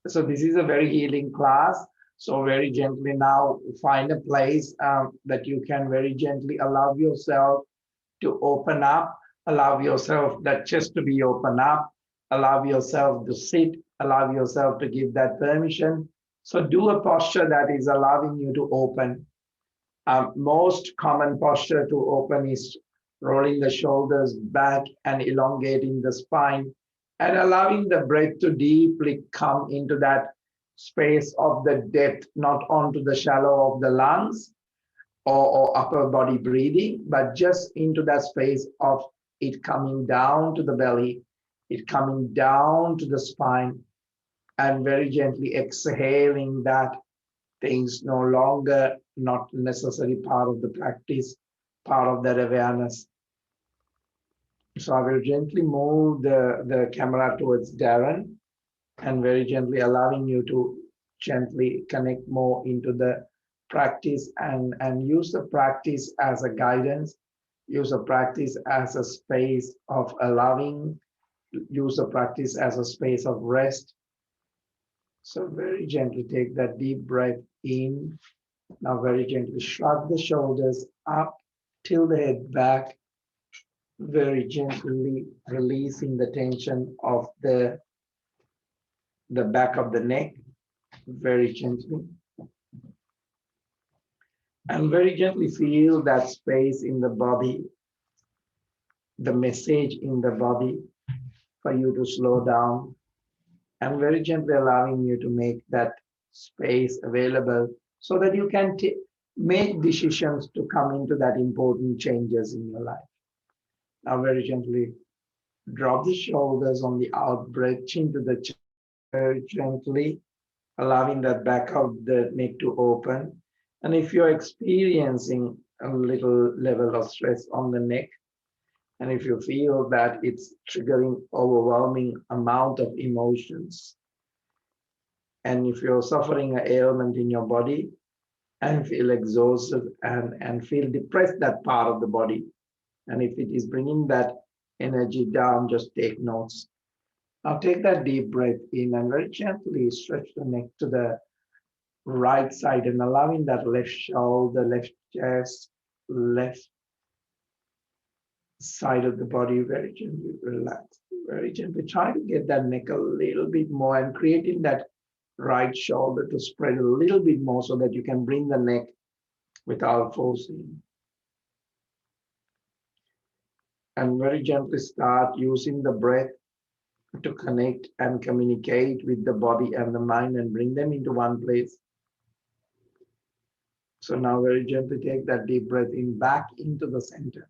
So this is a very healing class. So very gently now find a place that you can very gently allow yourself to open up, allow yourself that chest to be open up, allow yourself to sit, allow yourself to give that permission. So do a posture that is allowing you to open. Most common posture to open is rolling the shoulders back and elongating the spine and allowing the breath to deeply come into that space of the depth, not onto the shallow of the lungs or upper body breathing, but just into that space of it coming down to the belly, it coming down to the spine, and very gently exhaling that things no longer not necessary part of the practice, part of that awareness. So I will gently move the camera towards Darren and very gently allowing you to gently connect more into the practice and use the practice as a guidance, use the practice as a space of allowing, use the practice as a space of rest. So very gently take that deep breath in. Now very gently shrug the shoulders up, tilt the head back, very gently releasing the tension of the back of the neck, very gently. And very gently feel that space in the body, the message in the body for you to slow down, and very gently allowing you to make that space available so that you can make decisions to come into that important changes in your life. Now very gently drop the shoulders on the out breath, chin to the chest, very gently allowing that back of the neck to open. And if you're experiencing a little level of stress on the neck, and if you feel that it's triggering overwhelming amount of emotions, and if you're suffering an ailment in your body and feel exhausted and feel depressed, that part of the body, and if it is bringing that energy down, just take notes. Now take that deep breath in and very gently stretch the neck to the right side and allowing that left shoulder, left chest, left side of the body very gently relax, very gently. Try to get that neck a little bit more and creating that right shoulder to spread a little bit more so that you can bring the neck without forcing. And very gently start using the breath to connect and communicate with the body and the mind and bring them into one place. So now very gently take that deep breath in back into the center.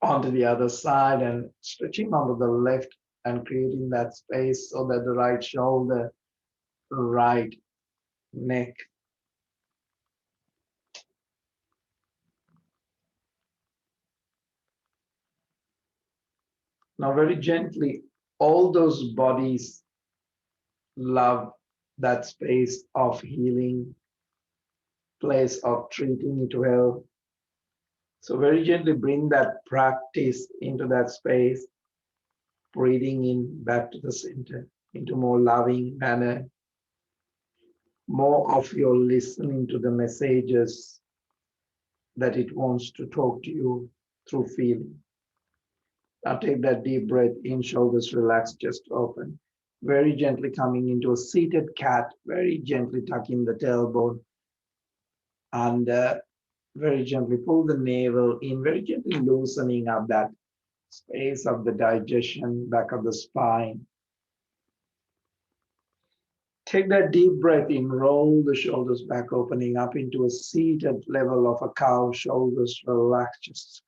Onto the other side and stretching onto the left and creating that space so that the right shoulder, right neck. Now very gently, all those bodies love that space of healing, place of treating it well. So very gently bring that practice into that space, breathing in back to the center, into more loving manner, more of your listening to the messages that it wants to talk to you through feeling. Now take that deep breath in, shoulders relaxed, chest open. Very gently coming into a seated cat, very gently tucking the tailbone and very gently pull the navel in, very gently loosening up that space of the digestion, back of the spine. Take that deep breath in, roll the shoulders back, opening up into a seated level of a cow, shoulders relaxed. Just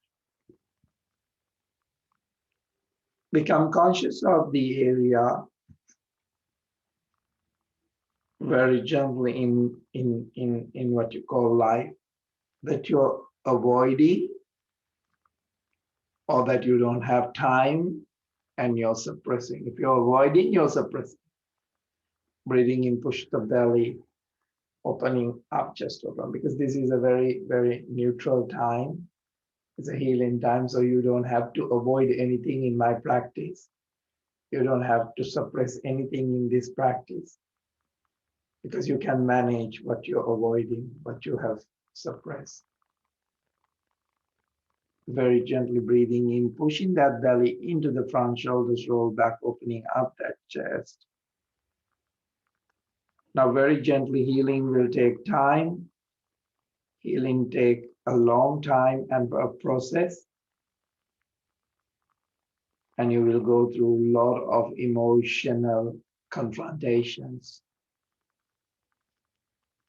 become conscious of the area very gently in what you call life that you're avoiding or that you don't have time and you're suppressing. If you're avoiding, you're suppressing. Breathing in, push the belly, opening up, chest open, because this is a very, very neutral time. It's a healing time, so you don't have to avoid anything in my practice. You don't have to suppress anything in this practice because you can manage what you're avoiding, what you have suppressed. Very gently breathing in, pushing that belly into the front, shoulders roll back, opening up that chest. Now, very gently, healing will take time. Healing take a long time and a process. And you will go through a lot of emotional confrontations.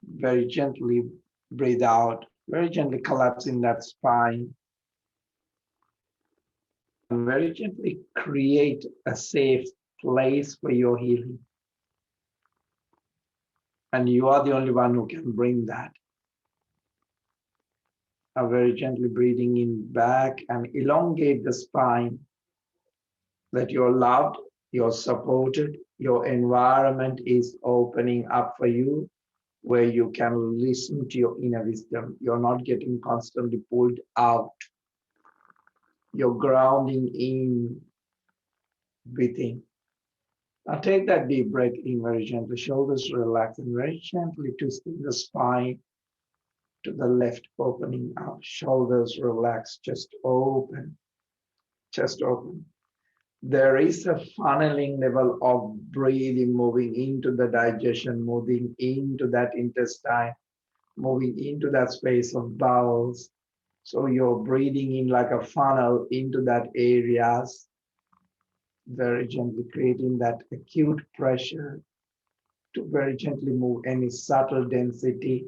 Very gently breathe out, very gently collapsing that spine. And very gently create a safe place for your healing. And you are the only one who can bring that. Now very gently breathing in back and elongate the spine, that you're loved, you're supported, your environment is opening up for you, where you can listen to your inner wisdom. You're not getting constantly pulled out. You're grounding in within. Now take that deep breath in very gently, shoulders relax, and very gently twisting the spine to the left, opening up, shoulders relax, chest open, chest open. There is a funneling level of breathing, moving into the digestion, moving into that intestine, moving into that space of bowels. So you're breathing in like a funnel into that areas, very gently creating that acute pressure to very gently move any subtle density,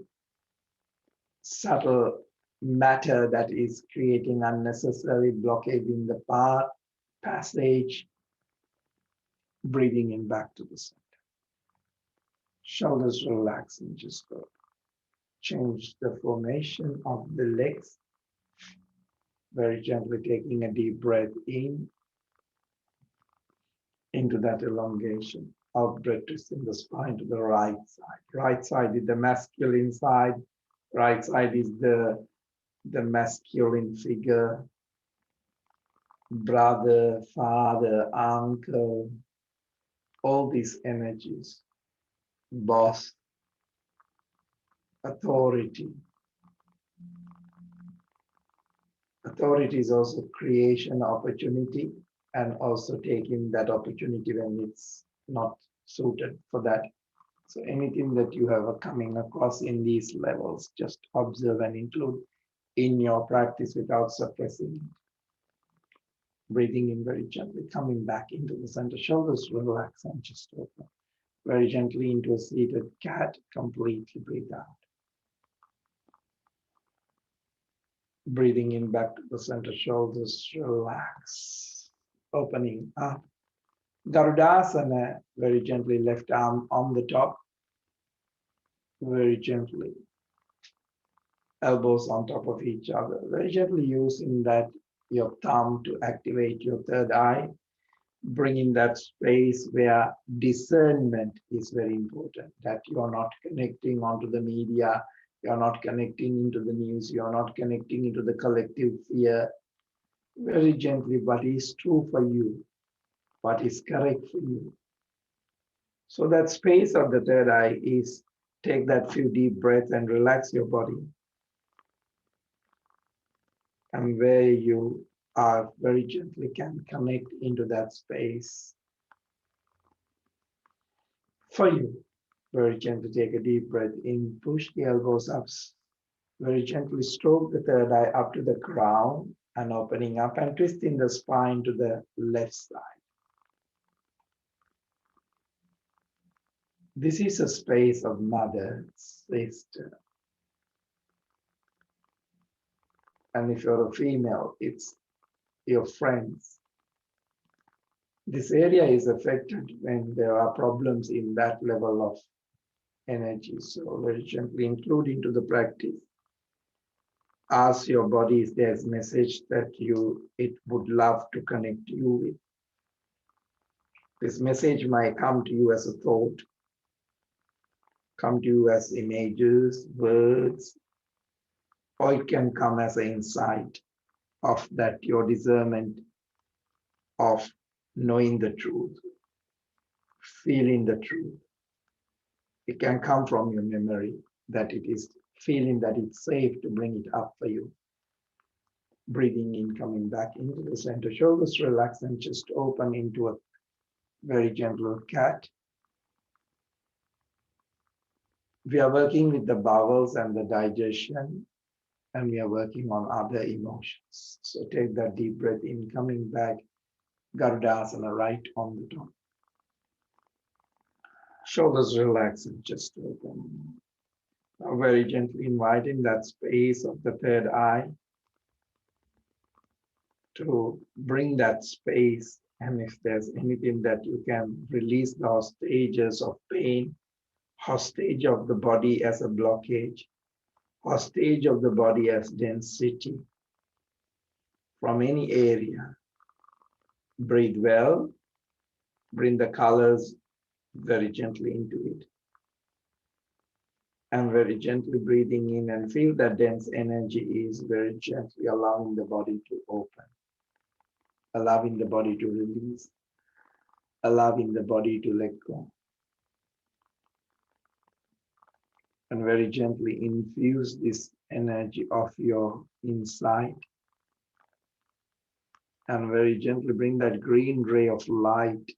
subtle matter that is creating unnecessary blockade in the path, passage, breathing in back to the center. Shoulders relaxing, just go. Change the formation of the legs. Very gently taking a deep breath in, into that elongation. Out breath, twisting the spine to the right side. Right side is the masculine side. Right side is the masculine figure. Brother, father, uncle, all these energies. Boss, authority. Authority is also creation opportunity, and also taking that opportunity when it's not suited for that. So anything that you have coming across in these levels, just observe and include in your practice without suppressing it. Breathing in very gently, coming back into the center, shoulders relax and just open. Very gently into a seated cat, completely breathe out. Breathing in back to the center, shoulders relax, opening up. Garudasana, very gently, left arm on the top, very gently. Elbows on top of each other, very gently using that your thumb to activate your third eye, bringing that space where discernment is very important, that you're not connecting onto the media, you're not connecting into the news, you're not connecting into the collective fear. Very gently, what is true for you, what is correct for you. So that space of the third eye is, take that few deep breaths and relax your body. And where you are, very gently can connect into that space for you. Very gently take a deep breath in, push the elbows up, very gently stroke the third eye up to the crown and opening up and twisting the spine to the left side. This is a space of mother, sister. And if you're a female, it's your friends. This area is affected when there are problems in that level of energy. So very gently include into the practice. Ask your body if there's a message that it would love to connect you with. This message might come to you as a thought, come to you as images, words, or it can come as an insight of that your discernment of knowing the truth, feeling the truth. It can come from your memory that it is feeling that it's safe to bring it up for you. Breathing in, coming back into the center, shoulders relax and just open into a very gentle cat. We are working with the bowels and the digestion, and we are working on other emotions. So take that deep breath in, coming back, Garudasana right on the top. Shoulders relax and just open. Now very gently inviting that space of the third eye to bring that space. And if there's anything that you can release the hostages of pain, hostage of the body as a blockage, hostage of the body as density from any area. Breathe well, bring the colors very gently into it. And very gently breathing in and feel that dense energy is very gently allowing the body to open, allowing the body to release, allowing the body to let go. And very gently infuse this energy of your inside. And very gently bring that green ray of light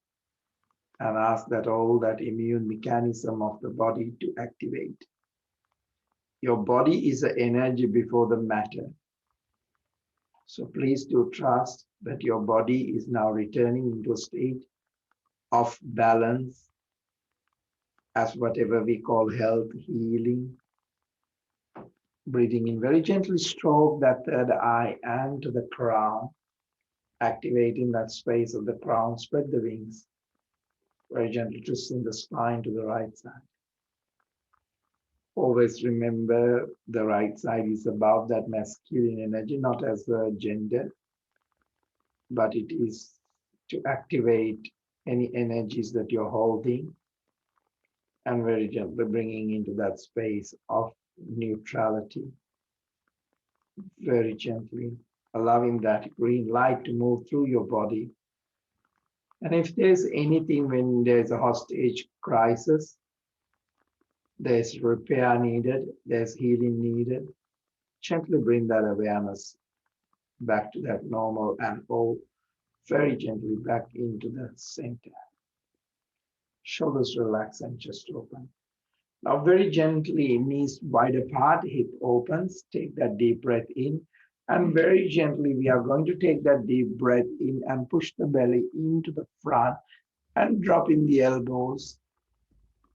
and ask that all that immune mechanism of the body to activate. Your body is the energy before the matter. So please do trust that your body is now returning into a state of balance as whatever we call health, healing. Breathing in, very gently stroke that third eye and to the crown, activating that space of the crown, spread the wings. Very gently twisting the spine to the right side. Always remember the right side is above that masculine energy, not as a gender, but it is to activate any energies that you're holding and very gently bringing into that space of neutrality. Very gently allowing that green light to move through your body. And if there's anything when there's a hostage crisis, there's repair needed, there's healing needed, gently bring that awareness back to that normal and all very gently back into the center. Shoulders relax and chest open. Now very gently, knees wide apart, hip opens, take that deep breath in. And very gently, we are going to take that deep breath in and push the belly into the front and drop in the elbows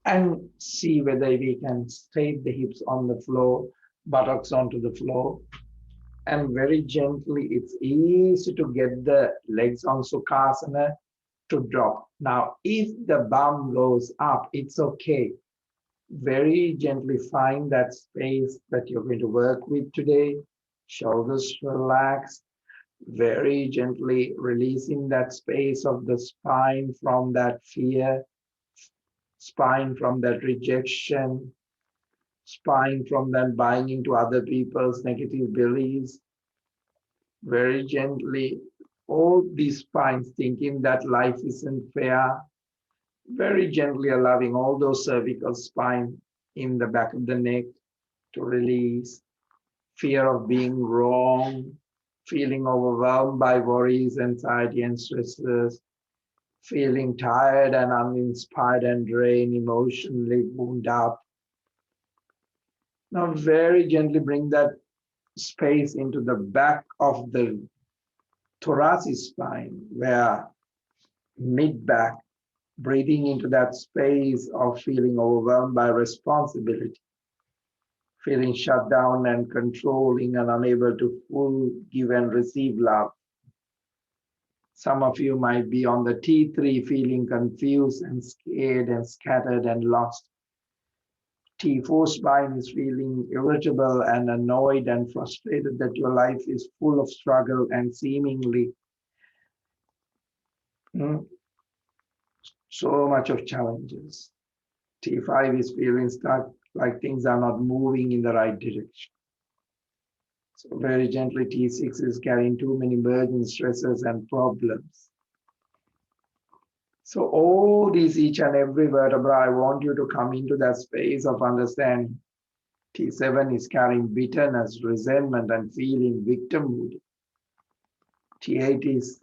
and see whether we can straight the hips on the floor, buttocks onto the floor. And very gently, it's easy to get the legs on Sukhasana to drop. Now, if the bum goes up, it's okay. Very gently find that space that you're going to work with today. Shoulders relaxed. Very gently releasing that space of the spine from that fear, spine from that rejection, spine from that buying into other people's negative beliefs. Very gently, all these spines thinking that life isn't fair. Very gently allowing all those cervical spine in the back of the neck to release. Fear of being wrong, feeling overwhelmed by worries, anxiety, and stresses, feeling tired and uninspired and drained, emotionally wound up. Now very gently bring that space into the back of the thoracic spine, where mid-back, breathing into that space of feeling overwhelmed by responsibility, feeling shut down and controlling and unable to full give and receive love. Some of you might be on the T3 feeling confused and scared and scattered and lost. T4 spine is feeling irritable and annoyed and frustrated that your life is full of struggle and seemingly so much of challenges. T5 is feeling stuck, like things are not moving in the right direction. So very gently, T6 is carrying too many burdens, stresses, and problems. So all these, each and every vertebra, I want you to come into that space of understanding. T7 is carrying bitterness, resentment, and feeling victimhood. T8 is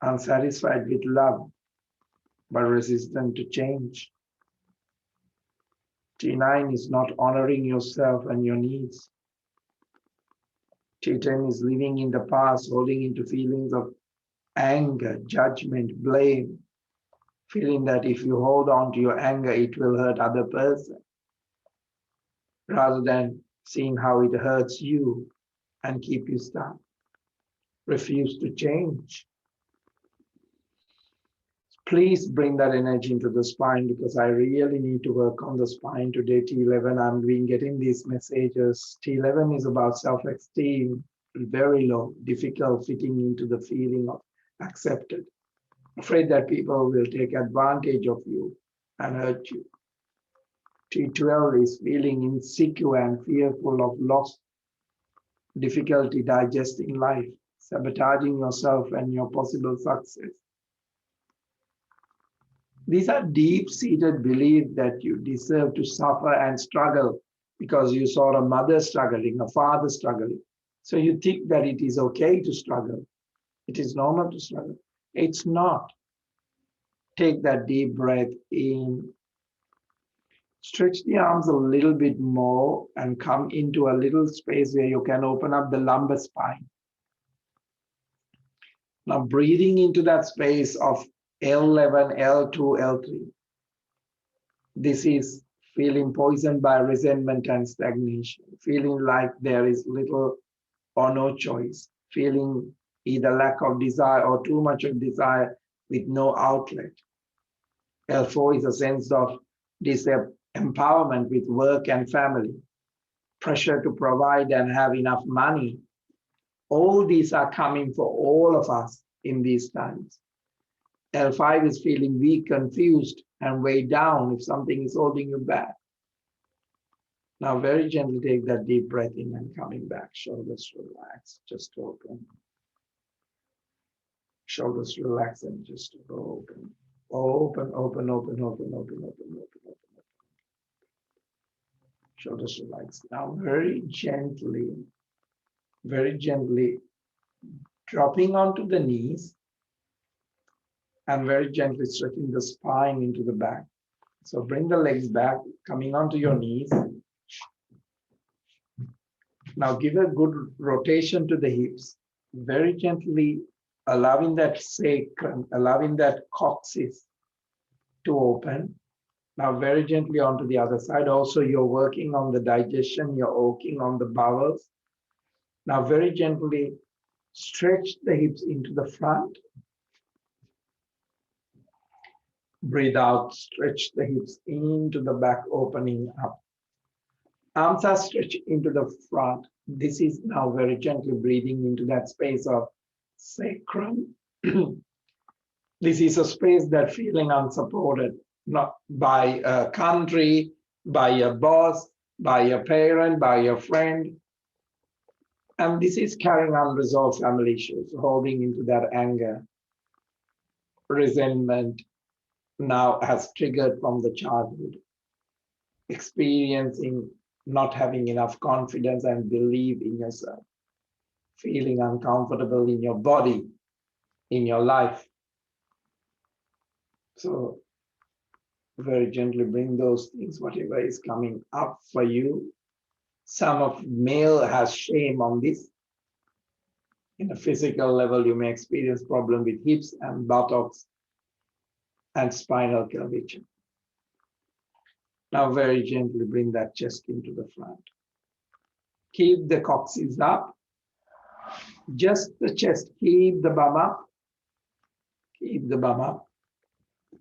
unsatisfied with love, but resistant to change. T9 is not honoring yourself and your needs. T10 is living in the past, holding into feelings of anger, judgment, blame, feeling that if you hold on to your anger, it will hurt other person, rather than seeing how it hurts you and keep you stuck. Refuse to change. Please bring that energy into the spine, because I really need to work on the spine today. T11, I'm been getting these messages. T11 is about self-esteem, very low, difficult fitting into the feeling of accepted. Afraid that people will take advantage of you and hurt you. T12 is feeling insecure and fearful of loss, difficulty digesting life, sabotaging yourself and your possible success. These are deep-seated beliefs that you deserve to suffer and struggle because you saw a mother struggling, a father struggling. So you think that it is okay to struggle. It is normal to struggle. It's not. Take that deep breath in. Stretch the arms a little bit more and come into a little space where you can open up the lumbar spine. Now breathing into that space of L11, L2, L3. This is feeling poisoned by resentment and stagnation, feeling like there is little or no choice, feeling either lack of desire or too much of desire with no outlet. L4 is a sense of disempowerment with work and family, pressure to provide and have enough money. All these are coming for all of us in these times. L5 is feeling weak, confused, and weighed down if something is holding you back. Now, very gently take that deep breath in and coming back. Shoulders relax, just open. Shoulders relax and just open. Open, open, open, open, open, open, open. Shoulders relax. Now, very gently dropping onto the knees and very gently stretching the spine into the back. So bring the legs back, coming onto your knees. Now give a good rotation to the hips, very gently allowing that sacrum, allowing that coccyx to open. Now very gently onto the other side. Also, you're working on the digestion, you're working on the bowels. Now very gently stretch the hips into the front. Breathe out, stretch the hips into the back, opening up. Arms are stretched into the front. This is now very gently breathing into that space of sacrum. This is a space that feeling unsupported, not by a country, by a boss, by a parent, by a friend. And this is carrying unresolved family issues, holding into that anger, resentment, now has triggered from the childhood, experiencing not having enough confidence and belief in yourself, feeling uncomfortable in your body, in your life. So very gently bring those things, whatever is coming up for you. Some of male has shame on this. In a physical level, you may experience problem with hips and buttocks and spinal curvature. Now very gently bring that chest into the front. Keep the coccyx up. Just the chest. Keep the bum up. Keep the bum up.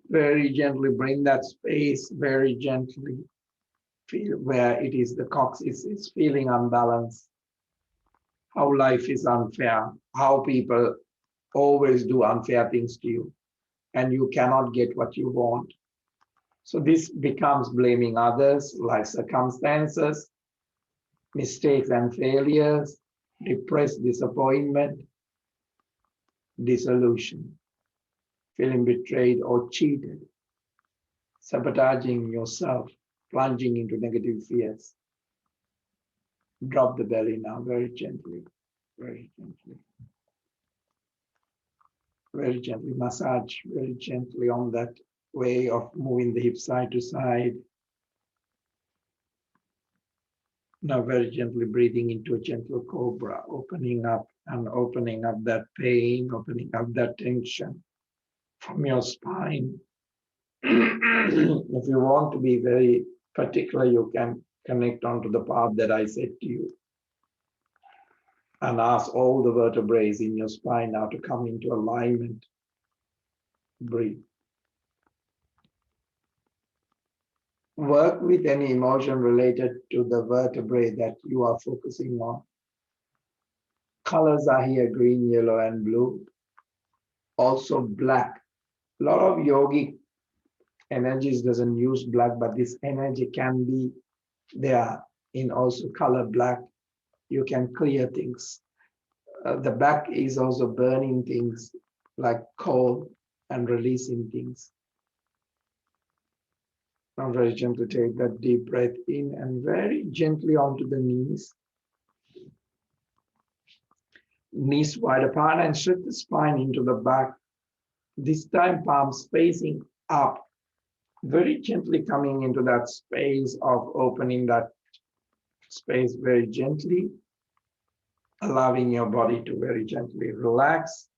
Very gently bring that space. Very gently feel where it is the coccyx is feeling unbalanced. How life is unfair. How people always do unfair things to you. And you cannot get what you want. So this becomes blaming others, life circumstances, mistakes and failures, depressed disappointment, disillusion, feeling betrayed or cheated, sabotaging yourself, plunging into negative fears. Drop the belly now very gently, very gently. Very gently massage, very gently on that way of moving the hips side to side. Now very gently breathing into a gentle cobra, opening up and opening up that pain, opening up that tension from your spine. If you want to be very particular, you can connect onto the path that I said to you and ask all the vertebrae in your spine now to come into alignment. Breathe. Work with any emotion related to the vertebrae that you are focusing on. Colors are here, green, yellow, and blue. Also black. A lot of yogic energies doesn't use black, but this energy can be there in also color black. You can clear things. The black is also burning things like coal and releasing things. Now very gently take that deep breath in and very gently onto the knees. Knees wide apart and stretch the spine into the back. This time palms facing up. Very gently coming into that space of opening that space very gently. Allowing your body to very gently relax.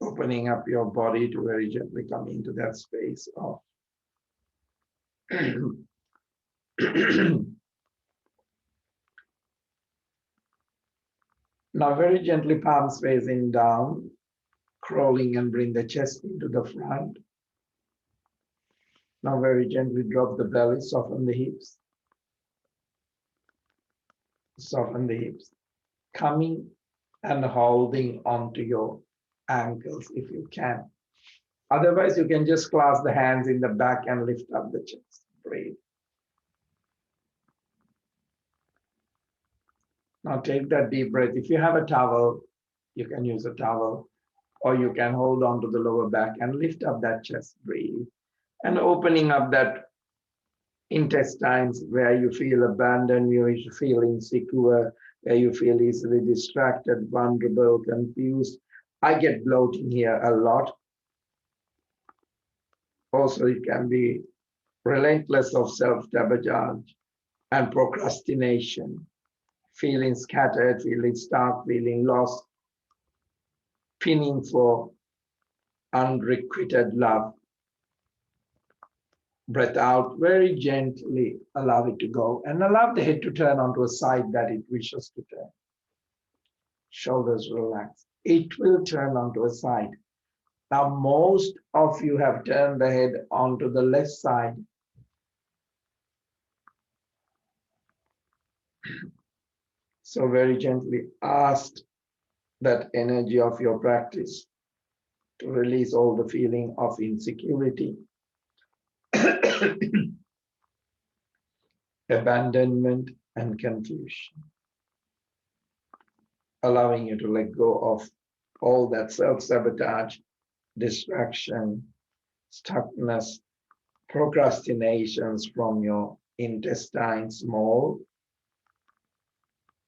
Opening up your body to very gently come into that space of now very gently palms facing down, crawling and bring the chest into the front. Now very gently drop the belly, soften the hips. Soften the hips. Coming and holding onto your ankles if you can. Otherwise, you can just clasp the hands in the back and lift up the chest. Breathe. Now take that deep breath. If you have a towel, you can use a towel, or you can hold on to the lower back and lift up that chest. Breathe. And opening up that intestines where you feel abandoned, you feel insecure, where you feel easily distracted, vulnerable, confused. I get bloating here a lot. Also, it can be relentless of self-sabotage and procrastination, feeling scattered, feeling stuck, feeling lost, pinning for unrequited love. Breath out very gently, allow it to go, and allow the head to turn onto a side that it wishes to turn. Shoulders relax. It will turn onto a side. Now, most of you have turned the head onto the left side. So very gently ask that energy of your practice to release all the feeling of insecurity, abandonment, and confusion. Allowing you to let go of all that self-sabotage, distraction, stuckness, procrastinations from your intestines, small.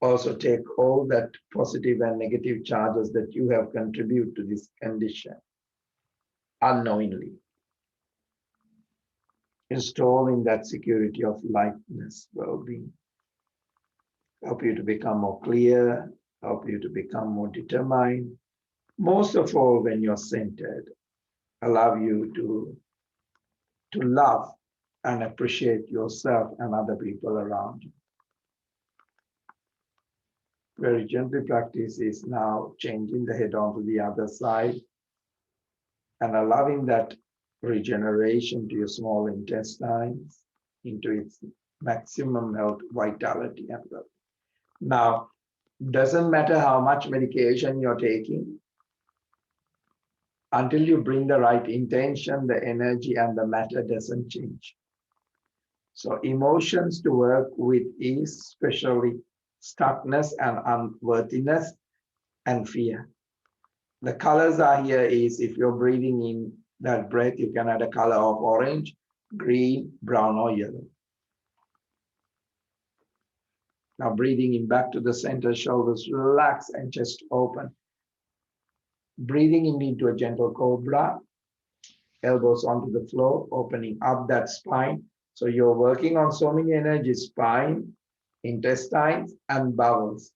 Also take all that positive and negative charges that you have contributed to this condition unknowingly. Installing that security of lightness, well-being. Help you to become more clear, help you to become more determined. Most of all, when you're centered, allow you to love and appreciate yourself and other people around you. Very gently practice is now changing the head onto the other side and allowing that regeneration to your small intestines into its maximum health, vitality, and well. Now, doesn't matter how much medication you're taking, until you bring the right intention, the energy and the matter doesn't change. So emotions to work with is especially stuckness and unworthiness and fear. The colors are here is if you're breathing in that breath, you can add a color of orange, green, brown, or yellow. Now breathing in back to the center, shoulders relax and chest open. Breathing in into a gentle cobra, elbows onto the floor, opening up that spine. So you're working on so many energies, spine, intestines, and bowels.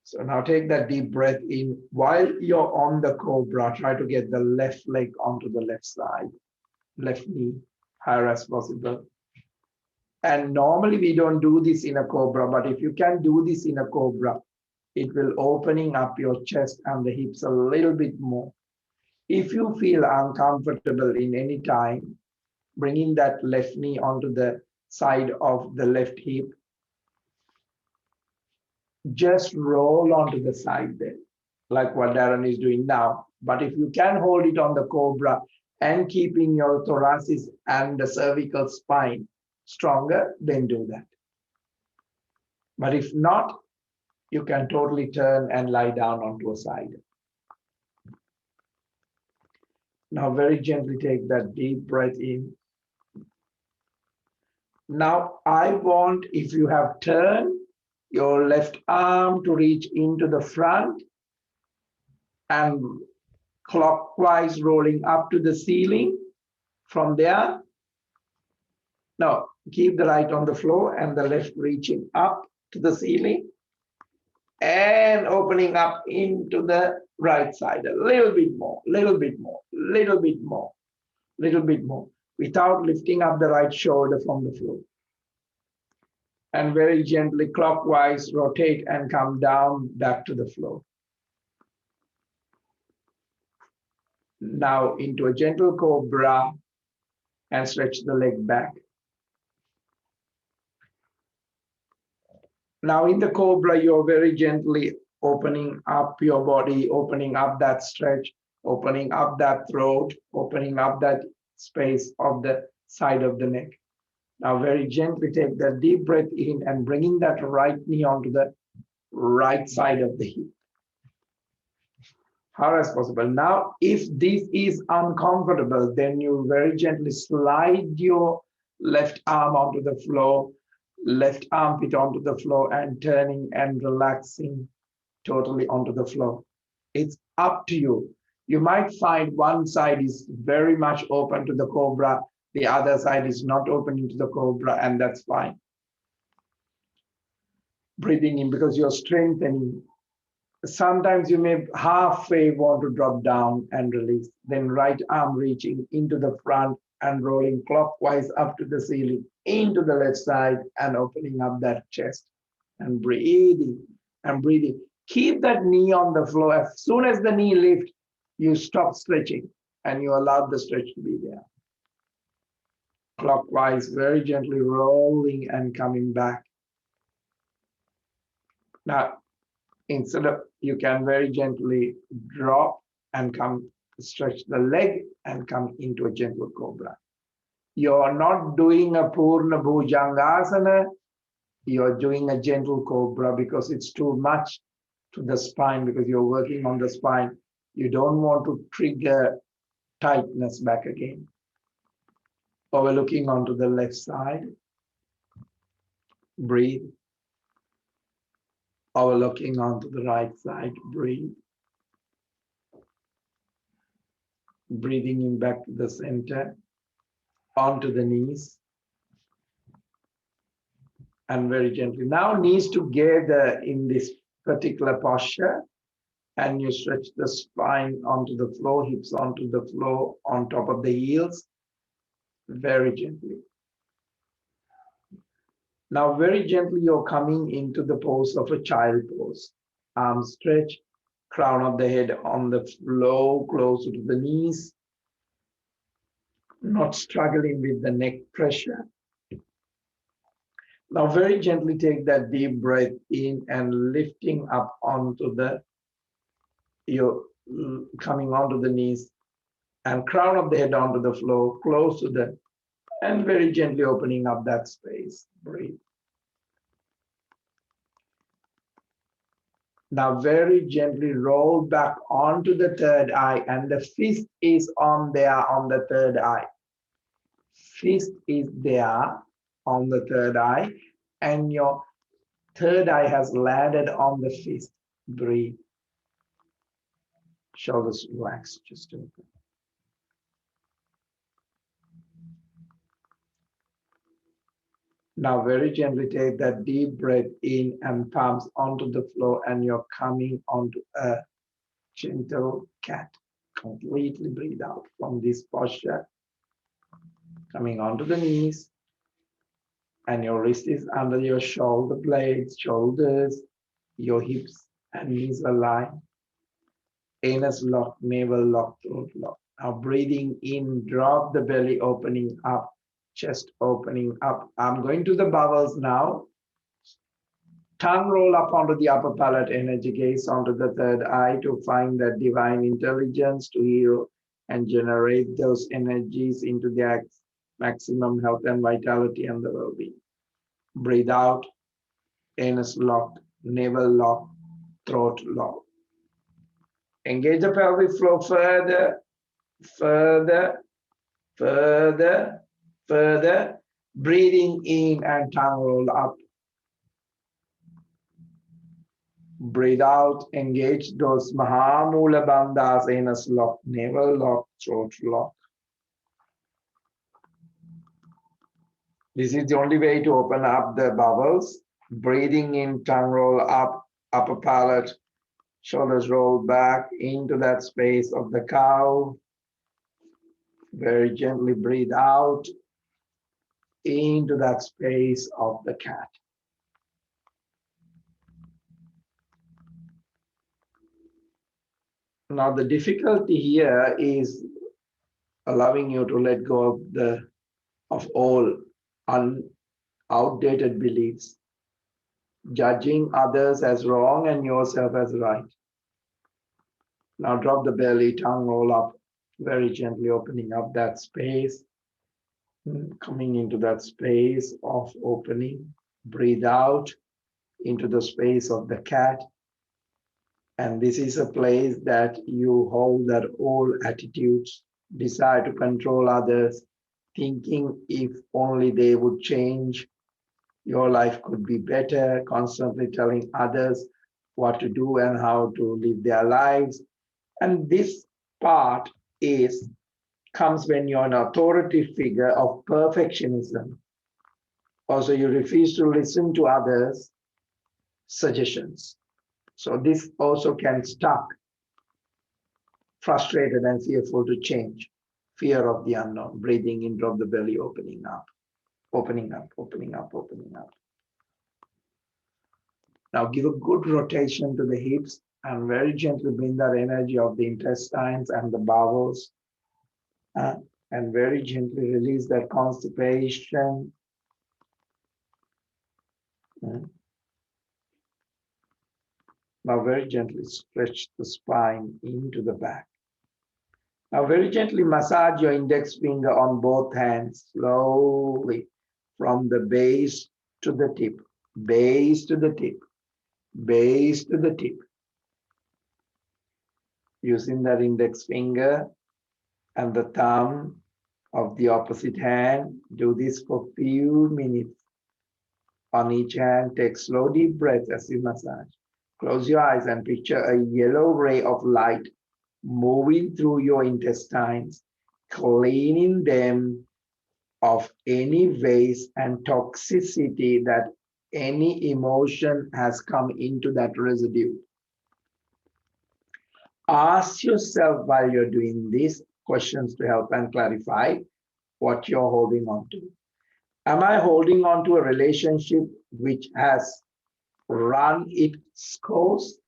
So now take that deep breath in. While you're on the cobra, try to get the left leg onto the left side, left knee, higher as possible. And normally we don't do this in a cobra, but if you can do this in a cobra, it will opening up your chest and the hips a little bit more. If you feel uncomfortable in any time, bringing that left knee onto the side of the left hip, just roll onto the side there, like what Darren is doing now. But if you can hold it on the cobra and keeping your thoracic and the cervical spine stronger, then do that. But if not, you can totally turn and lie down onto a side. Now very gently take that deep breath in. Now I want, if you have turned your left arm to reach into the front and clockwise rolling up to the ceiling. From there, now keep the right on the floor and the left reaching up to the ceiling and opening up into the right side a little bit more, little bit more, little bit more, little bit more, without lifting up the right shoulder from the floor. And very gently clockwise rotate and come down back to the floor. Now into a gentle cobra and stretch the leg back. Now in the cobra, you're very gently opening up your body, opening up that stretch, opening up that throat, opening up that space of the side of the neck. Now very gently take that deep breath in and bringing that right knee onto the right side of the hip. How as possible. Now, if this is uncomfortable, then you very gently slide your left arm onto the floor, left armpit onto the floor and turning and relaxing totally onto the floor. It's up to you. You might find one side is very much open to the cobra, the other side is not open to the cobra, and that's fine. Breathing in because you're strengthening. Sometimes you may halfway want to drop down and release, then right arm reaching into the front and rolling clockwise up to the ceiling, into the left side and opening up that chest and breathing and breathing. Keep that knee on the floor. As soon as the knee lifts, you stop stretching and you allow the stretch to be there. Clockwise, very gently rolling and coming back. Now, instead of, you can very gently drop and come, stretch the leg and come into a gentle cobra. You're not doing a Purna Bhujangasana, you're doing a gentle cobra because it's too much to the spine because you're working on the spine. You don't want to trigger tightness back again. Overlooking onto the left side, breathe. Overlooking onto the right side, breathe. Breathing in back to the center, onto the knees. And very gently. Now knees together in this particular posture. And you stretch the spine onto the floor, hips onto the floor, on top of the heels. Very gently. Now very gently you're coming into the pose of a child pose. Arms stretch, crown of the head on the floor, closer to the knees. Not struggling with the neck pressure. Now very gently take that deep breath in and lifting up onto the, you're coming onto the knees and crown of the head onto the floor, close to the, and very gently opening up that space. Breathe. Now very gently roll back onto the third eye, and the fist is on there on the third eye. Fist is there on the third eye, and your third eye has landed on the fist. Breathe. Shoulders relax. Just open. Now very gently take that deep breath in and palms onto the floor, and you're coming onto a gentle cat. Completely breathe out from this posture. Coming onto the knees, and your wrist is under your shoulder blades, shoulders, your hips and knees align. Anus lock, navel lock, throat lock. Now breathing in, drop the belly opening up, chest opening up. I'm going to the bowels now. Tongue roll up onto the upper palate, energy gaze onto the third eye to find that divine intelligence to heal and generate those energies into the maximum health and vitality and the well-being. Breathe out, anus locked, navel locked, throat locked. Engage the pelvic floor further, further, further, further. Breathing in and tongue roll up. Breathe out, engage those Mahamula Bandhas, anus lock, navel lock, throat lock. This is the only way to open up the bowels. Breathing in, tongue roll up, upper palate, shoulders roll back into that space of the cow. Very gently breathe out into that space of the cat. Now the difficulty here is allowing you to let go of all outdated beliefs, judging others as wrong and yourself as right. Now drop the belly, tongue roll up, very gently opening up that space, coming into that space of opening. Breathe out into the space of the cat. And this is a place that you hold that old attitudes, desire to control others, thinking if only they would change, your life could be better, constantly telling others what to do and how to live their lives. And this part comes when you're an authority figure of perfectionism. Also, you refuse to listen to others' suggestions. So this also can stuck, frustrated and fearful to change. Fear of the unknown. Breathing in, drop the belly, opening up, opening up, opening up, opening up. Now give a good rotation to the hips and very gently bring that energy of the intestines and the bowels. And very gently release that constipation. Now very gently stretch the spine into the back. Now very gently massage your index finger on both hands, slowly from the base to the tip, base to the tip, base to the tip. Using that index finger and the thumb of the opposite hand, do this for a few minutes. On each hand, take slow deep breaths as you massage. Close your eyes and picture a yellow ray of light moving through your intestines, cleaning them of any waste and toxicity that any emotion has come into that residue. Ask yourself while you're doing these questions to help and clarify what you're holding on to. Am I holding on to a relationship which has run its course?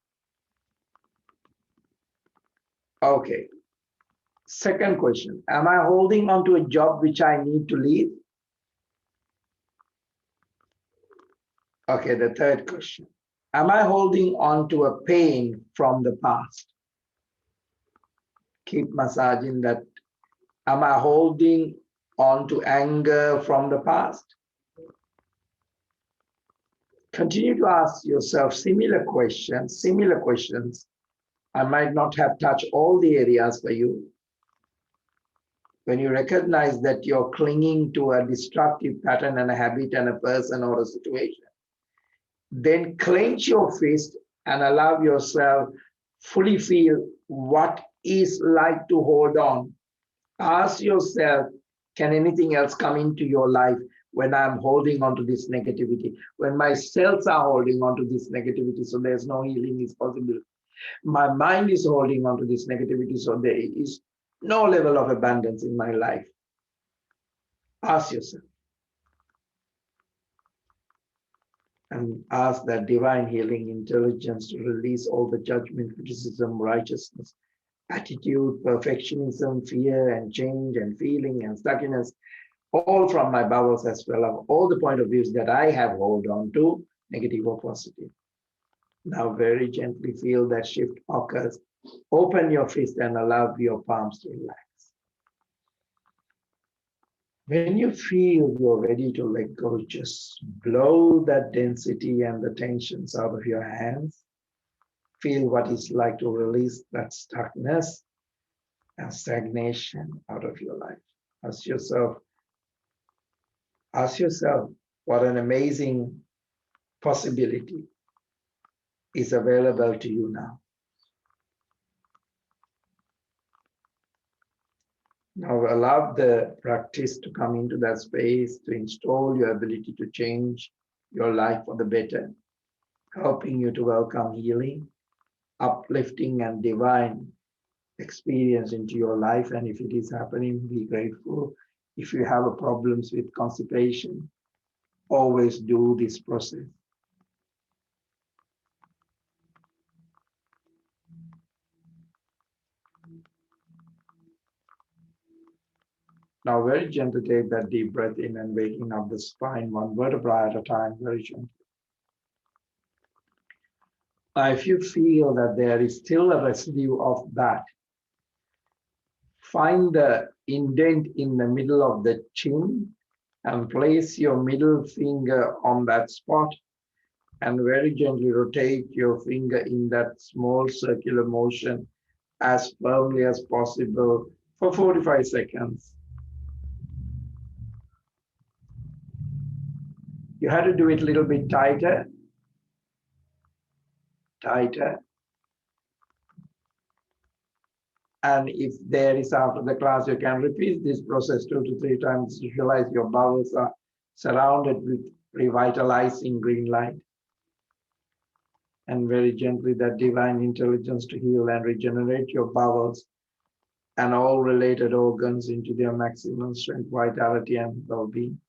Okay. Second question, am I holding on to a job which I need to leave? Okay, the third question, am I holding on to a pain from the past? Keep massaging that. Am I holding on to anger from the past? Continue to ask yourself similar questions, similar questions. I might not have touched all the areas for you. When you recognize that you're clinging to a destructive pattern and a habit and a person or a situation, then clench your fist and allow yourself fully feel what is like to hold on. Ask yourself, can anything else come into your life when I'm holding on to this negativity, when my cells are holding on to this negativity, so there's no healing is possible. My mind is holding on to this negativity, so there is no level of abundance in my life. Ask yourself and ask that divine healing intelligence to release all the judgment, criticism, righteousness, attitude, perfectionism, fear and change and feeling and stugginess, all from my bowels as well, of all the point of views that I have hold on to, negative or positive. Now very gently feel that shift occurs. Open your fist and allow your palms to relax. When you feel you're ready to let go, just blow that density and the tensions out of your hands. Feel what it's like to release that stuckness and stagnation out of your life. Ask yourself what an amazing possibility is available to you now. Now allow the practice to come into that space to install your ability to change your life for the better, helping you to welcome healing, uplifting and divine experience into your life. And if it is happening, be grateful. If you have problems with constipation, always do this process. Now very gently take that deep breath in and waking up the spine one vertebra at a time, very gently. Now if you feel that there is still a residue of that, find the indent in the middle of the chin and place your middle finger on that spot and very gently rotate your finger in that small circular motion as firmly as possible for 45 seconds. You had to do it a little bit tighter. And if there is after the class, you can repeat this process 2 to 3 times. Visualize your bowels are surrounded with revitalizing green light. And very gently that divine intelligence to heal and regenerate your bowels and all related organs into their maximum strength, vitality, and well-being.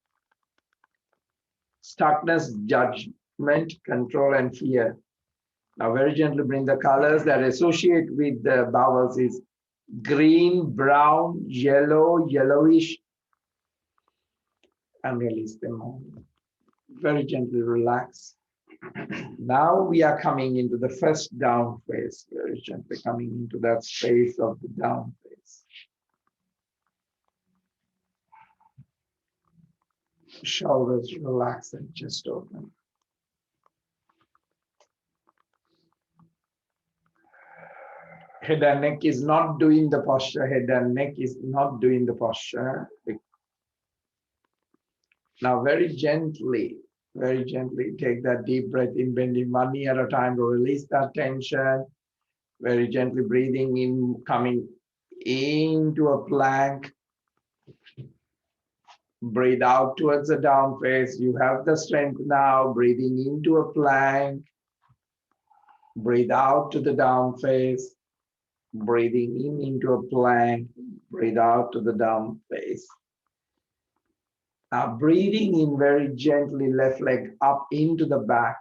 Stuckness, judgment, control, and fear. Now very gently bring the colors that associate with the bowels is green, brown, yellow, yellowish, and release them all. Very gently relax. Now we are coming into the first down phase, very gently coming into that space of the down phase. Shoulders relax and chest open. Head and neck is not doing the posture. Head and neck is not doing the posture. Now very gently take that deep breath in, bending one knee at a time to release that tension. Very gently breathing in, coming into a plank. Breathe out towards the down phase. You have the strength now. Breathing into a plank. Breathe out to the down phase. Breathing in into a plank. Breathe out to the down phase. Now breathing in very gently, left leg up into the back.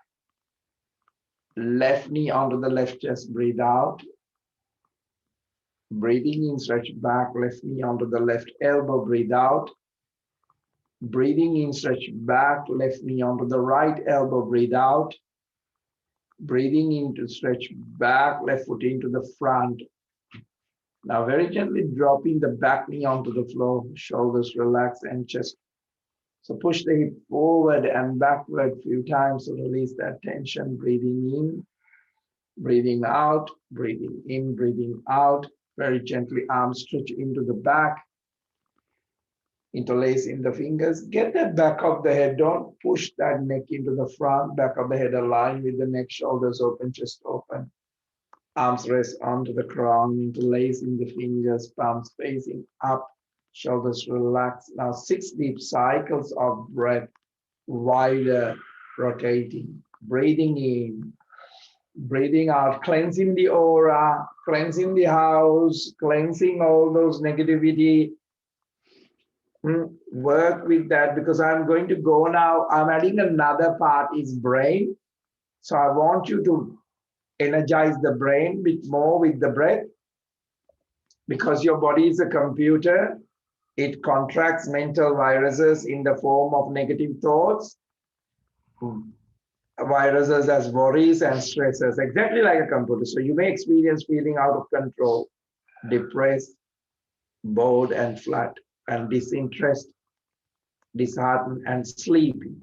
Left knee onto the left chest. Breathe out. Breathing in, stretch back. Left knee onto the left elbow. Breathe out. Breathing in, stretch back, left knee onto the right elbow, breathe out. Breathing in to stretch back, left foot into the front. Now very gently dropping the back knee onto the floor, shoulders relax and chest So push the hip forward and backward a few times to release that tension. Breathing in, breathing out, breathing in, breathing out. Very gently, arms stretch into the back, interlacing the fingers. Get that back of the head. Don't push that neck into the front. Back of the head aligned with the neck, shoulders open, chest open. Arms rest onto the crown, interlacing the fingers, palms facing up, shoulders relaxed. Now 6 deep cycles of breath, wider, rotating. Breathing in, breathing out, cleansing the aura, cleansing the house, cleansing all those negativity. Work with that, because I'm going to go now. I'm adding another part, is brain. So I want you to energize the brain a bit more with the breath, because your body is a computer. It contracts mental viruses in the form of negative thoughts, viruses as worries and stresses, exactly like a computer. So you may experience feeling out of control, depressed, bored and flat, and disinterested, disheartened and sleepy.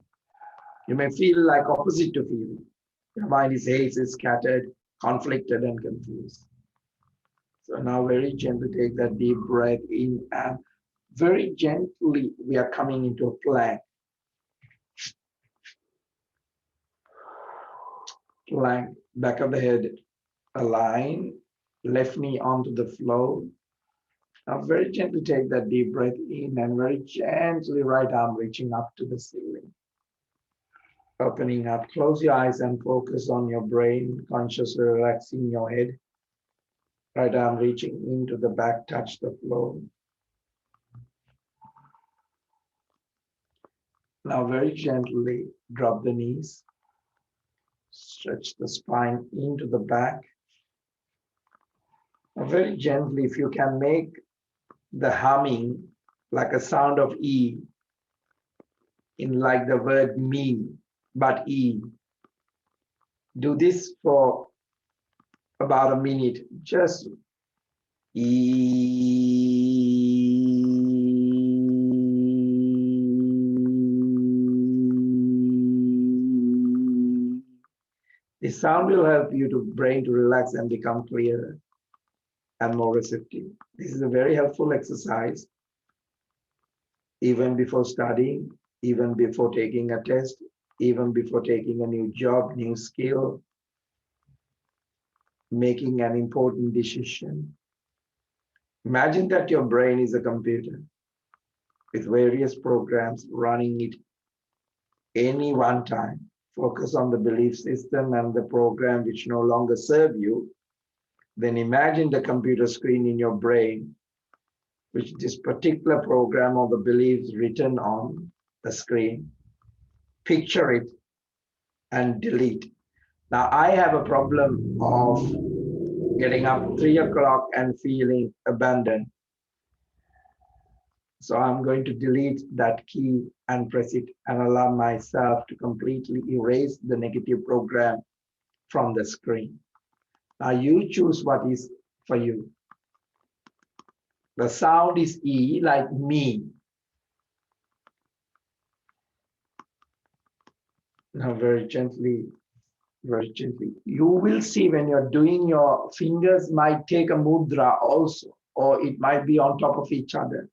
You may feel like opposite to feeling. Your mind is hazy, scattered, conflicted and confused. So now very gently take that deep breath in, and very gently we are coming into a plank. Plank, back of the head align, left knee onto the floor. Now very gently take that deep breath in, and very gently right arm reaching up to the ceiling. Opening up, close your eyes and focus on your brain, consciously relaxing your head. Right arm reaching into the back, touch the floor. Now very gently drop the knees. Stretch the spine into the back. Now very gently, if you can make the humming like a sound of E, in like the word me, but E. Do this for about a minute, just This sound will help you to brain to relax and become clearer and more receptive. This is a very helpful exercise, even before studying, even before taking a test, even before taking a new job, new skill, making an important decision. Imagine that your brain is a computer with various programs running it any one time. Focus on the belief system and the program which no longer serve you. Then imagine the computer screen in your brain, which this particular program or the beliefs written on the screen. Picture it and delete. Now I have a problem of getting up 3 o'clock and feeling abandoned. So I'm going to delete that key and press it and allow myself to completely erase the negative program from the screen. Now you choose what is for you. The sound is E, like me. Now very gently, very gently. You will see when you're doing, your fingers might take a mudra also, or it might be on top of each other.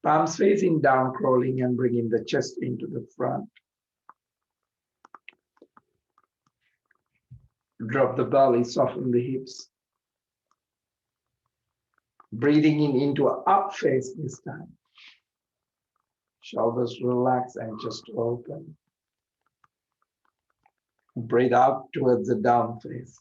Palms facing down, crawling and bringing the chest into the front. Drop the belly, soften the hips. Breathing in into an up face this time. Shoulders relax and just open. Breathe out towards the down face.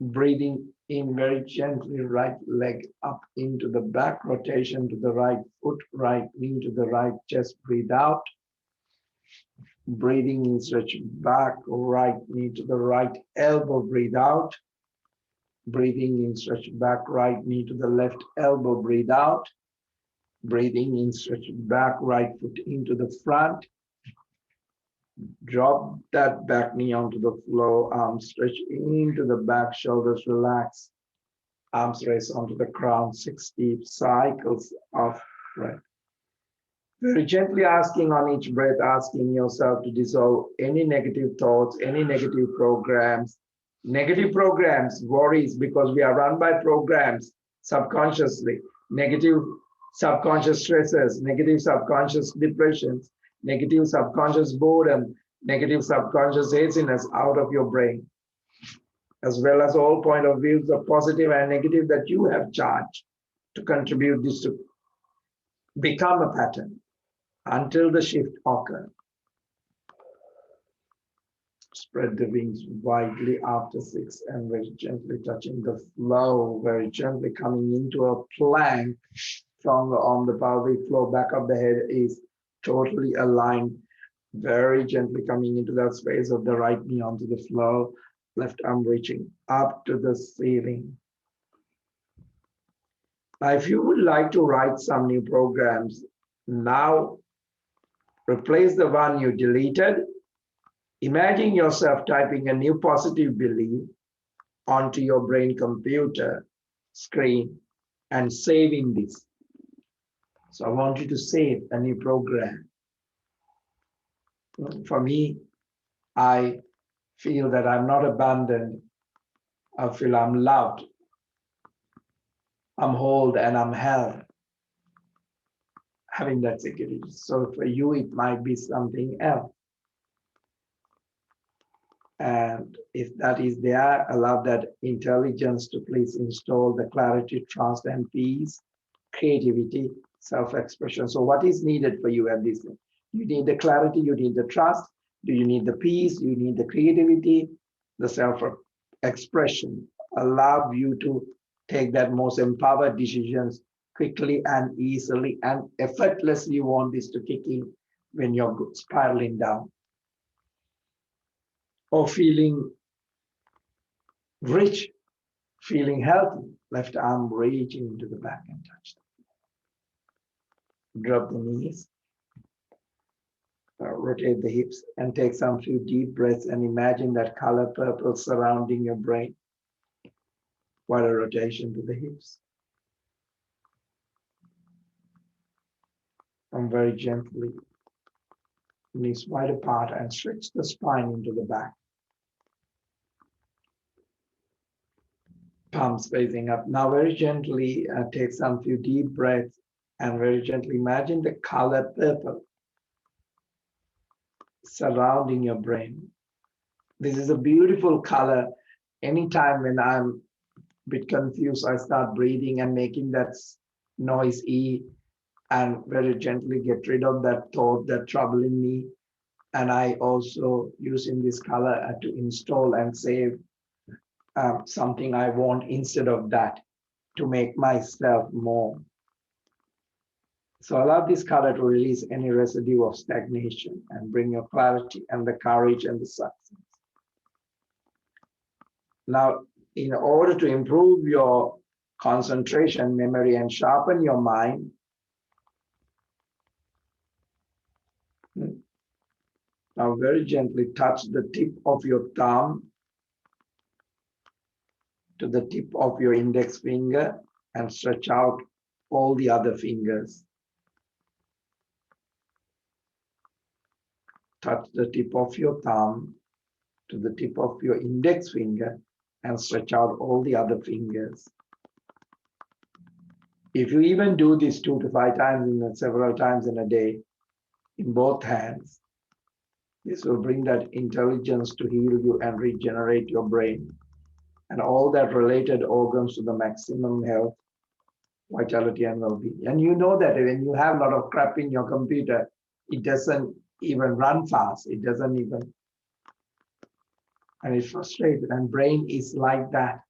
Breathing in very gently, right leg up into the back, rotation to the right foot, right knee to the right chest. Breathe out. Breathing in, stretch back, right knee to the right elbow. Breathe out. Breathing in, stretch back, right knee to the left elbow. Breathe out. Breathing in, stretch back, right foot into the front. Drop that back knee onto the floor, arms stretch into the back, shoulders relax. Arms raised onto the ground, 6 deep cycles of breath. Very gently asking on each breath, asking yourself to dissolve any negative thoughts, any negative programs, worries, because we are run by programs subconsciously, negative subconscious stresses, negative subconscious depressions, negative subconscious boredom, negative subconscious haziness out of your brain, as well as all point of views of positive and negative that you have charged to contribute this to become a pattern until the shift occurs. Spread the wings widely after 6 and very gently touching the floor, very gently coming into a plank, stronger on the pelvic floor, back of the head is totally aligned, very gently coming into that space of the right knee onto the floor, left arm reaching up to the ceiling. Now, if you would like to write some new programs, now replace the one you deleted. Imagine yourself typing a new positive belief onto your brain computer screen and saving this. So I want you to save a new program. For me, I feel that I'm not abandoned. I feel I'm loved. I'm whole and I'm held. Having that security. So for you, it might be something else. And if that is there, allow that intelligence to please install the clarity, trust, and peace, creativity, self-expression. So what is needed for you at this time? You need the clarity, you need the trust, do you need the peace, you need the creativity, the self-expression. Allow you to take that most empowered decisions quickly and easily and effortlessly. You want this to kick in when you're spiraling down or feeling rich, feeling healthy. Left arm reaching into the back and touch them. Drop the knees, rotate the hips, and take some few deep breaths and imagine that color purple surrounding your brain. What a rotation to the hips. And very gently, knees wide apart and stretch the spine into the back. Palms facing up. Now very gently take some few deep breaths and very gently imagine the color purple surrounding your brain. This is a beautiful color. Anytime when I'm a bit confused, I start breathing and making that noise E and very gently get rid of that thought, that troubling me. And I also using this color to install and save something I want instead of that to make myself more. So allow this color to release any residue of stagnation and bring your clarity and the courage and the success. Now, in order to improve your concentration, memory, and sharpen your mind, now very gently touch the tip of your thumb to the tip of your index finger and stretch out all the other fingers. Touch the tip of your thumb to the tip of your index finger and stretch out all the other fingers. If you even do this 2 to 5 times, several times in a day, in both hands, this will bring that intelligence to heal you and regenerate your brain and all that related organs to the maximum health, vitality, and well-being. And you know that when you have a lot of crap in your computer, it doesn't even run fast. It doesn't even, and it's frustrated. And brain is like that.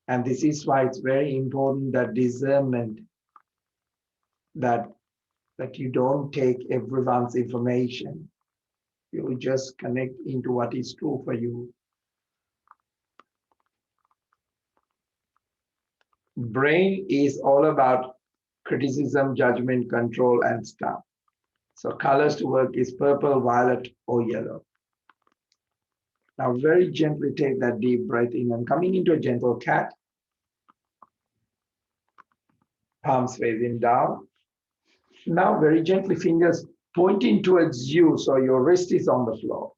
And this is why it's very important that discernment, that you don't take everyone's information. You just connect into what is true for you. Brain is all about criticism, judgment, control, and stuff. So colors to work is purple, violet, or yellow. Now very gently take that deep breath in and coming into a gentle cat. palms facing down. Now, very gently, fingers pointing towards you, so your wrist is on the floor.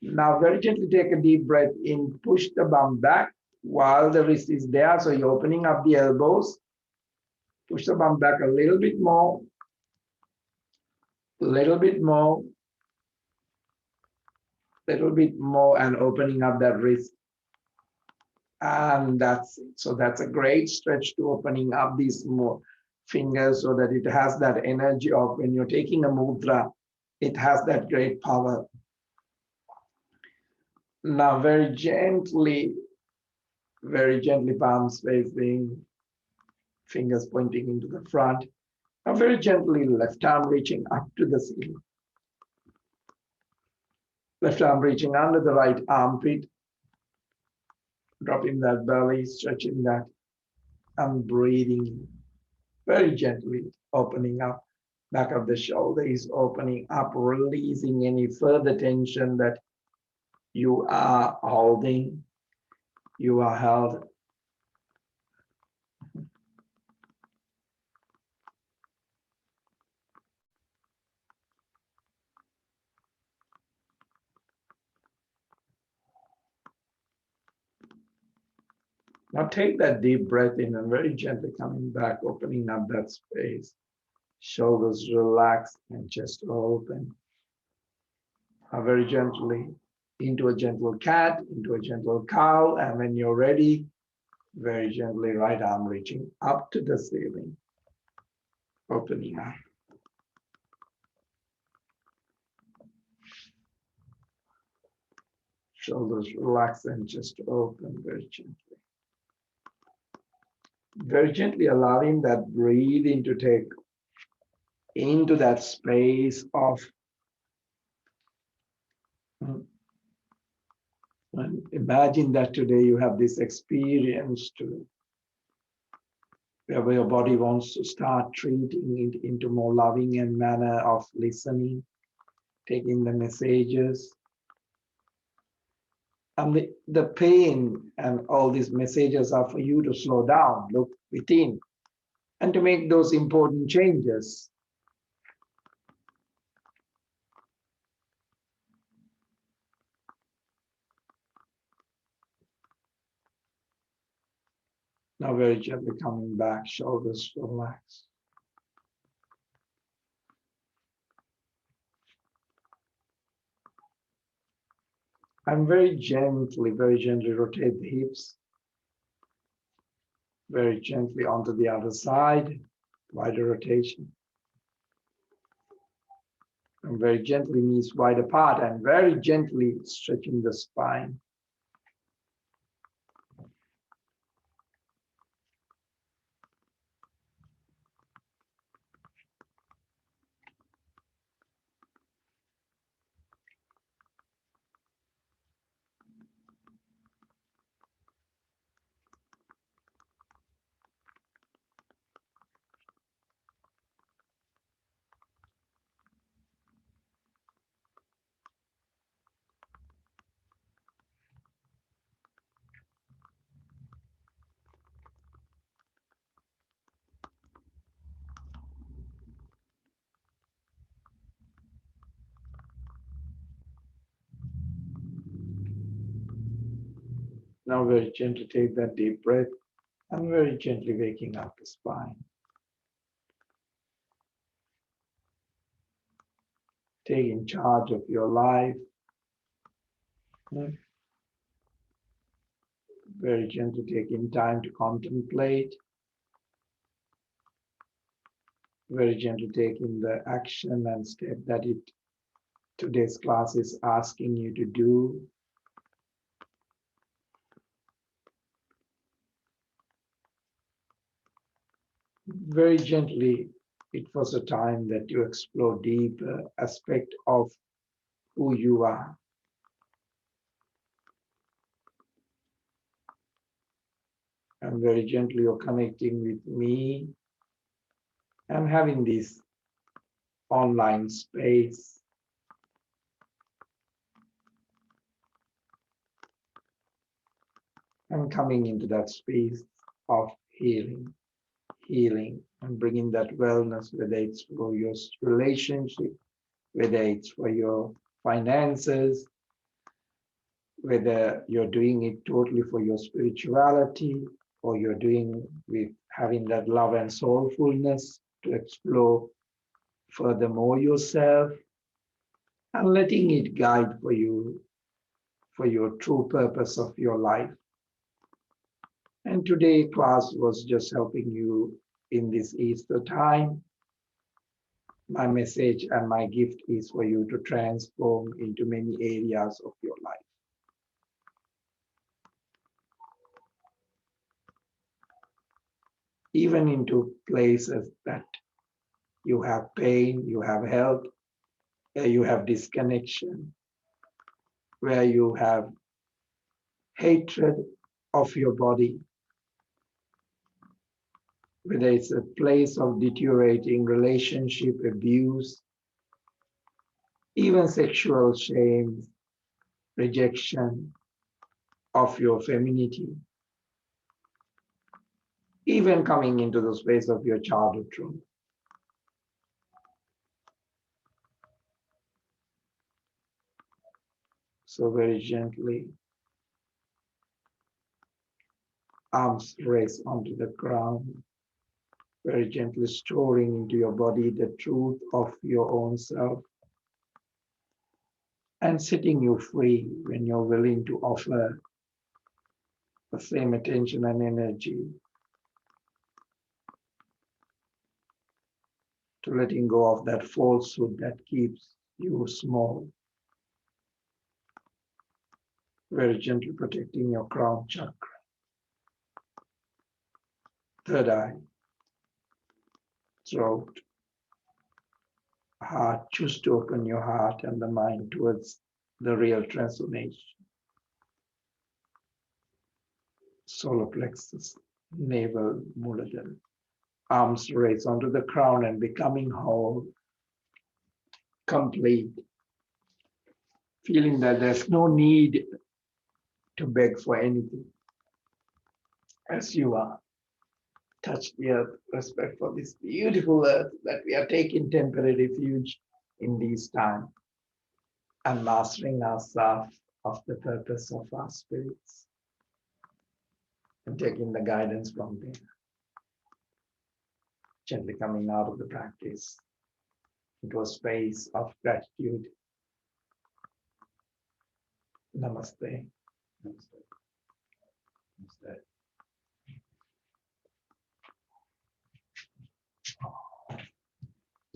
Now, very gently take a deep breath in, push the bum back while the wrist is there, so you're opening up the elbows. Push the bum back a little bit more, little bit more, little bit more, and opening up that wrist. And that's it. So that's a great stretch to opening up these more fingers so that it has that energy of when you're taking a mudra, it has that great power. Now very gently, palms facing, fingers pointing into the front. Now very gently, left arm reaching up to the ceiling. Left arm reaching under the right armpit, dropping that belly, stretching that, and breathing very gently, opening up. Back of the shoulder is opening up, releasing any further tension that you are holding, you are held. Now take that deep breath in and very gently coming back, opening up that space. Shoulders relaxed and chest open. Now very gently into a gentle cat, into a gentle cow, and when you're ready, very gently right arm reaching up to the ceiling, opening up. Shoulders relaxed and chest open very gently. Very gently allowing that breathing to take into that space of and imagine that today you have this experience to where your body wants to start treating it into more loving and manner of listening, taking the messages. And the pain and all these messages are for you to slow down, look within, and to make those important changes. Now very gently coming back, shoulders relaxed. And very gently rotate the hips. Very gently onto the other side, wider rotation. And very gently knees wide apart and very gently stretching the spine. Now very gently take that deep breath and very gently waking up the spine. Taking charge of your life. Very gently taking time to contemplate. Very gently taking the action and step that today's class is asking you to do. Very gently, it was a time that you explore deeper aspect of who you are. And very gently you're connecting with me and having this online space. And coming into that space of healing, healing, and bringing that wellness, whether it's for your relationship, whether it's for your finances, whether you're doing it totally for your spirituality, or you're doing with having that love and soulfulness to explore furthermore yourself, and letting it guide for you for your true purpose of your life. And today class was just helping you in this Easter time. My message and my gift is for you to transform into many areas of your life. Even into places that you have pain, you have health, where you have disconnection, where you have hatred of your body, whether it's a place of deteriorating relationship, abuse, even sexual shame, rejection of your femininity, even coming into the space of your childhood trauma. So very gently, arms raised onto the ground, very gently storing into your body the truth of your own self, and setting you free when you're willing to offer the same attention and energy to letting go of that falsehood that keeps you small. Very gently protecting your crown chakra, third eye, throat, heart. Choose to open your heart and the mind towards the real transformation. Solar plexus, navel, Muladhara. Arms raised onto the crown and becoming whole, complete. Feeling that there's no need to beg for anything. As you are, touch the earth, respect for this beautiful earth that we are taking temporary refuge in these times, and mastering ourselves of the purpose of our spirits, and taking the guidance from there. Gently coming out of the practice into a space of gratitude. Namaste. Namaste. Namaste.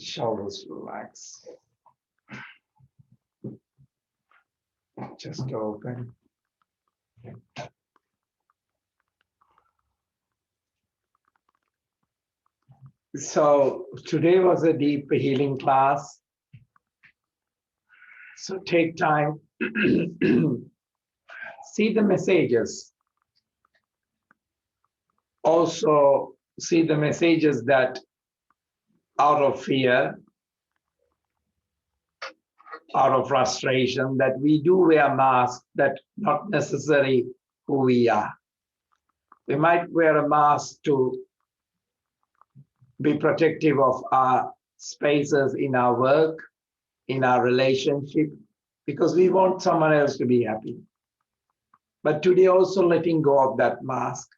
Shoulders relax. Just open. So today was a deep healing class. So take time, see the messages. Also see the messages that out of fear, out of frustration, that we do wear masks that not necessarily who we are. We might wear a mask to be protective of our spaces in our work, in our relationship, because we want someone else to be happy. But today also letting go of that mask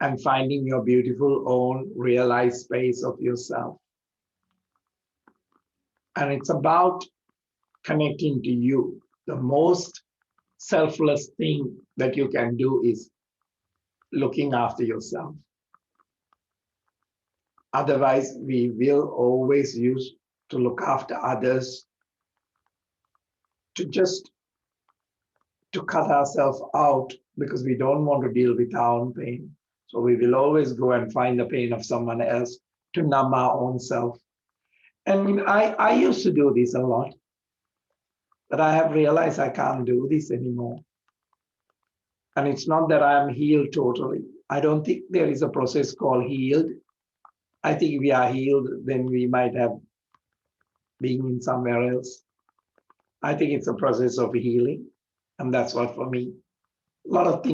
and finding your beautiful own realized space of yourself. And it's about connecting to you. The most selfless thing that you can do is looking after yourself. Otherwise, we will always use to look after others to cut ourselves out because we don't want to deal with our own pain. So we will always go and find the pain of someone else to numb our own self. And I used to do this a lot, but I have realized I can't do this anymore. And it's not that I'm healed totally. I don't think there is a process called healed. I think if we are healed, then we might have been in somewhere else. I think it's a process of healing. And that's what for me. A lot of things